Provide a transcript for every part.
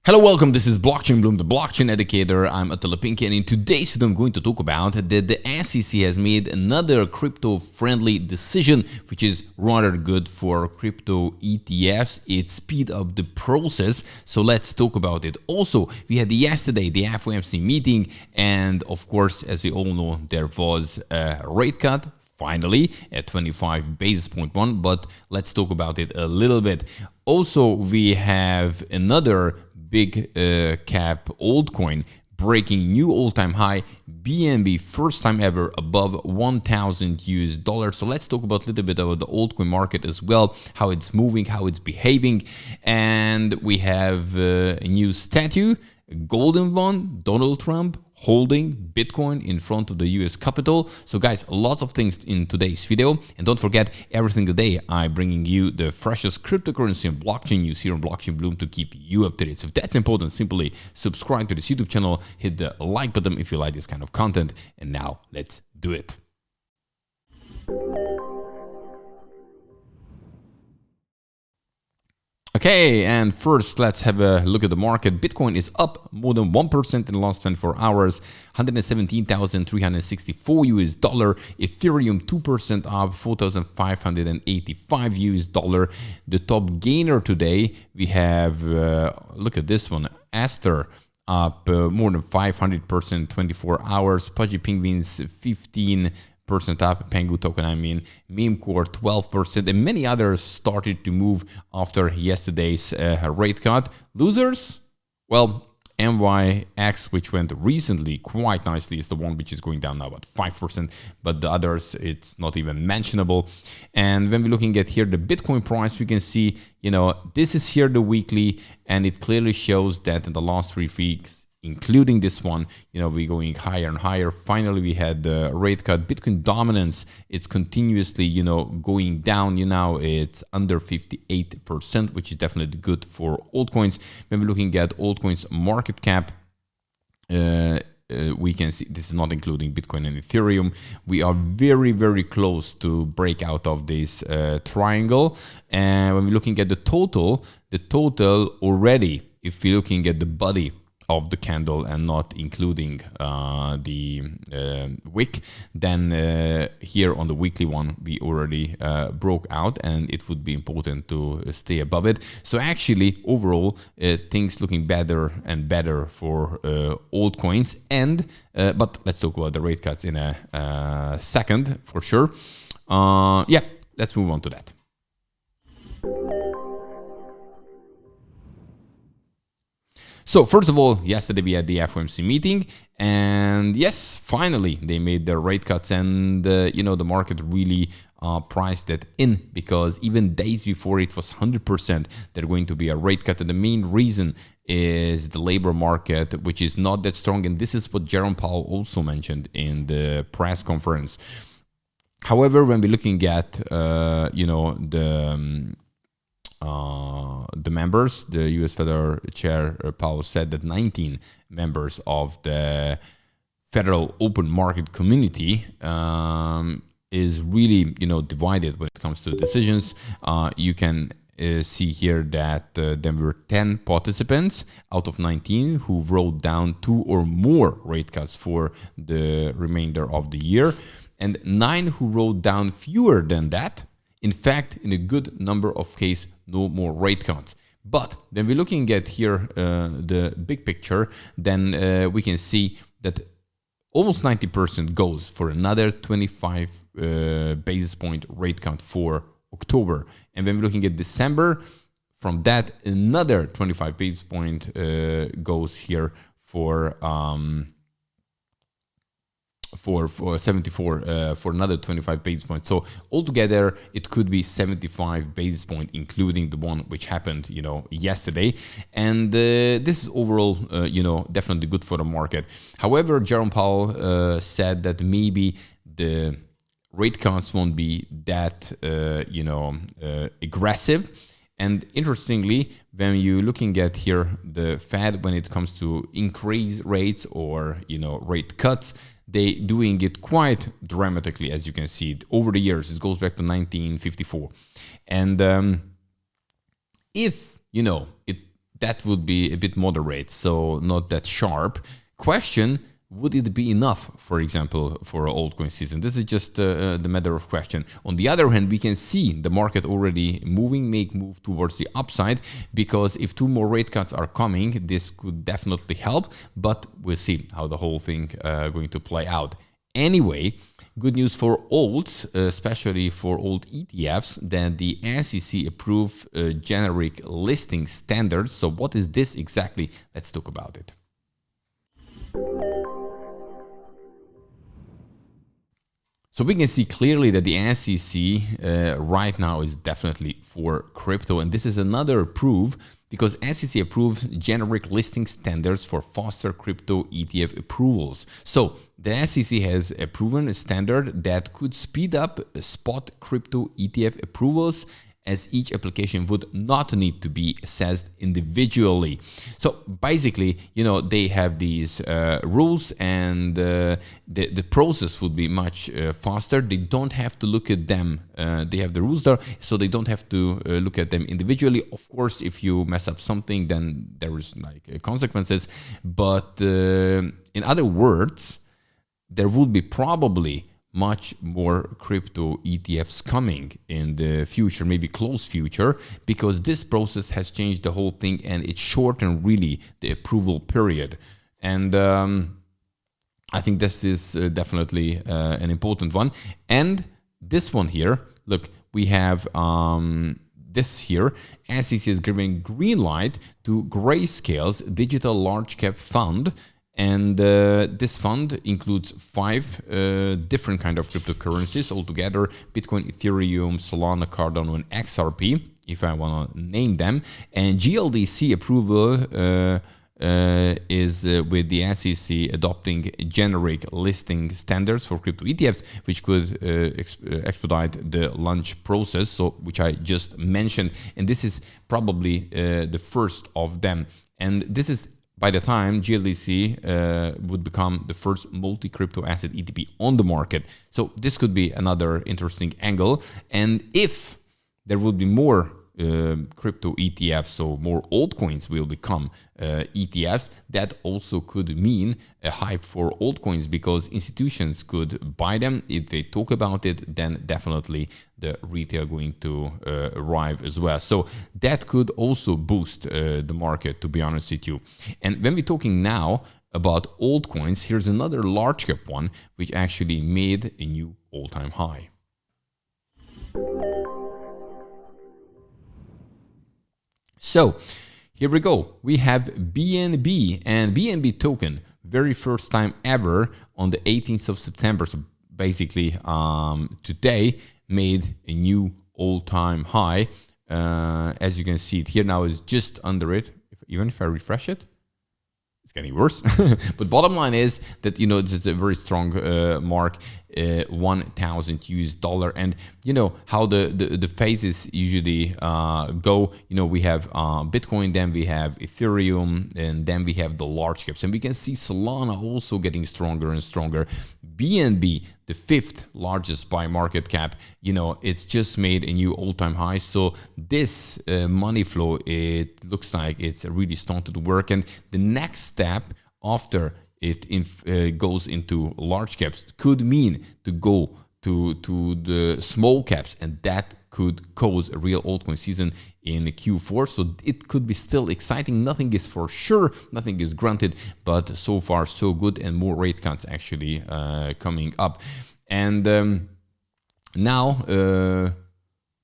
Hello, welcome. This is blockchainbloom, the blockchain educator. I'm Attila Pinky, and in today's video, I'm going to talk about that the SEC has made another crypto-friendly decision, which is rather good for crypto ETFs. It speed up the process, so let's talk about it. Also, we had yesterday the FOMC meeting, and of course, as we all know, there was a rate cut. Finally, at 25 basis point one, but let's talk about it a little bit. Also, we have another big cap altcoin breaking new all-time high, BNB, first time ever above 1,000 US dollars. So let's talk about a little bit about the altcoin market as well, how it's moving, how it's behaving. And we have a new statue, a golden one, Donald Trump holding Bitcoin in front of the US Capitol. So guys, lots of things in today's video. And don't forget, every single day I'm bringing you the freshest cryptocurrency and blockchain news here on Blockchainbloom to keep you up to date. So if that's important, simply subscribe to this YouTube channel, hit the like button if you like this kind of content. And now let's do it. Okay, and first let's have a look at the market. Bitcoin is up more than 1% in the last 24 hours, 117,364 US dollar. Ethereum 2% up, 4,585 US dollar. The top gainer today, we have, look at this one, Aster up more than 500% 24 hours. Pudgy Penguins 15% up, Pengu token, Meme Core 12%, and many others started to move after yesterday's rate cut. Losers? Well, MYX, which went recently quite nicely, is the one which is going down now about 5%, but the others, it's not even mentionable. And when we're looking at here the Bitcoin price, we can see, this is here the weekly, and it clearly shows that in the last 3 weeks, including this one, we're going higher and higher. Finally, we had the rate cut. Bitcoin dominance, it's continuously, going down. It's under 58%, which is definitely good for altcoins. When we're looking at altcoins market cap, we can see this is not including Bitcoin and Ethereum. We are very, very close to break out of this triangle. And when we're looking at the total already, if you're looking at the body of the candle and not including the wick, then here on the weekly one we already broke out, and it would be important to stay above it. So actually overall things looking better and better for altcoins. And but let's talk about the rate cuts in a second for sure. Yeah, let's move on to that. So first of all, yesterday we had the FOMC meeting, and yes, finally they made their rate cuts, and the market really priced that in, because even days before it was 100% they're going to be a rate cut, and the main reason is the labor market, which is not that strong, and this is what Jerome Powell also mentioned in the press conference. However, when we're looking at the members, the U.S. Federal Chair Powell said that 19 members of the Federal Open Market Community is really, divided when it comes to decisions. You can see here that there were 10 participants out of 19 who wrote down 2 or more rate cuts for the remainder of the year, and 9 who wrote down fewer than that. In fact, in a good number of cases, no more rate cuts. But when we're looking at here the big picture, then we can see that almost 90% goes for another 25 basis point rate cut for October. And when we're looking at December, from that, another 25 basis point goes here for 74 for another 25 basis points. So altogether it could be 75 basis points, including the one which happened yesterday. And this is overall definitely good for the market. However, Jerome Powell said that maybe the rate cuts won't be that aggressive. And interestingly, when you're looking at here the Fed, when it comes to increase rates or rate cuts, they doing it quite dramatically, as you can see it over the years. It goes back to 1954, and if that would be a bit moderate, so not that sharp. Question: would it be enough, for example, for an altcoin season? This is just the matter of question. On the other hand, we can see the market already make move towards the upside, because if 2 more rate cuts are coming, this could definitely help, but we'll see how the whole thing going to play out. Anyway, good news for alts, especially for old ETFs, that the SEC approved generic listing standards. So what is this exactly? Let's talk about it. So we can see clearly that the SEC right now is definitely for crypto. And this is another proof, because SEC approves generic listing standards for faster crypto ETF approvals. So the SEC has approved a standard that could speed up spot crypto ETF approvals, as each application would not need to be assessed individually. So basically, you know, they have these rules, and the process would be much faster. They don't have to look at them. They have the rules there, so they don't have to look at them individually. Of course, if you mess up something, then there is like consequences. But in other words, there would be probably much more crypto ETFs coming in the future, maybe close future, because this process has changed the whole thing, and it shortened really the approval period. And I think this is definitely an important one. And this one here, look, we have this here, SEC is giving green light to Grayscale's digital large cap fund. And this fund includes 5 different kind of cryptocurrencies altogether: Bitcoin, Ethereum, Solana, Cardano, and XRP, if I want to name them. And GLDC approval is with the SEC adopting generic listing standards for crypto ETFs, which could expedite the launch process, so which I just mentioned. And this is probably the first of them. And this is by the time GLDC would become the first multi-crypto asset ETP on the market. So this could be another interesting angle. And if there would be more crypto ETFs, so more altcoins will become ETFs, that also could mean a hype for altcoins, because institutions could buy them. If they talk about it, then definitely the retail going to arrive as well. So that could also boost the market, to be honest with you. And when we're talking now about altcoins, here's another large cap one, which actually made a new all-time high. So here we go. We have BNB, and BNB token, very first time ever on the 18th of September. So basically today made a new all-time high. As you can see it here now is just under it. Even if I refresh it, it's getting worse. But bottom line is that, you know, this is a very strong mark, 1,000 US dollar. And you know how the phases usually go. You know, we have Bitcoin, then we have Ethereum, and then we have the large caps. And we can see Solana also getting stronger and stronger. BNB, the 5th largest by market cap, you know, it's just made a new all-time high. So this money flow, it looks like it's really started to work. And the next step after it goes into large caps could mean to go to the small caps, and that could cause a real altcoin season in Q4. So it could be still exciting. Nothing is for sure, nothing is granted, but so far so good, and more rate cuts actually coming up. And now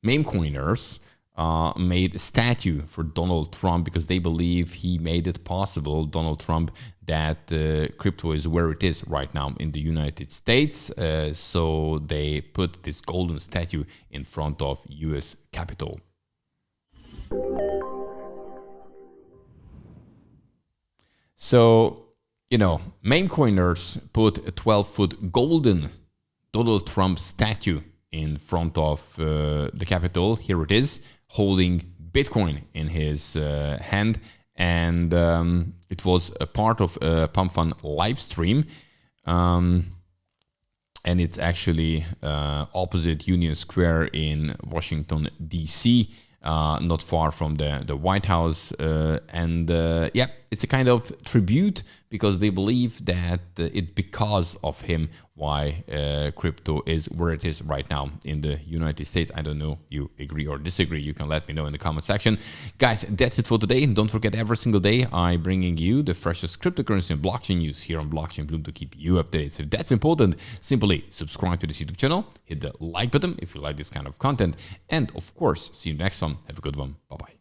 meme coiners made a statue for Donald Trump, because they believe he made it possible, Donald Trump, that crypto is where it is right now in the United States. So they put this golden statue in front of US Capitol. So, you know, meme coiners put a 12-foot golden Donald Trump statue in front of the Capitol. Here it is, holding Bitcoin in his hand. And it was a part of a Pump Fund live stream. And it's actually opposite Union Square in Washington, D.C. not far from the White House. Yeah, it's a kind of tribute because they believe that it because of him why crypto is where it is right now in the United States. I don't know, you agree or disagree. You can let me know in the comment section. Guys, that's it for today. Don't forget, every single day I'm bringing you the freshest cryptocurrency and blockchain news here on Blockchain Bloom to keep you updated. So if that's important, simply subscribe to this YouTube channel, hit the like button if you like this kind of content, and of course, see you next one. Have a good one. Bye-bye.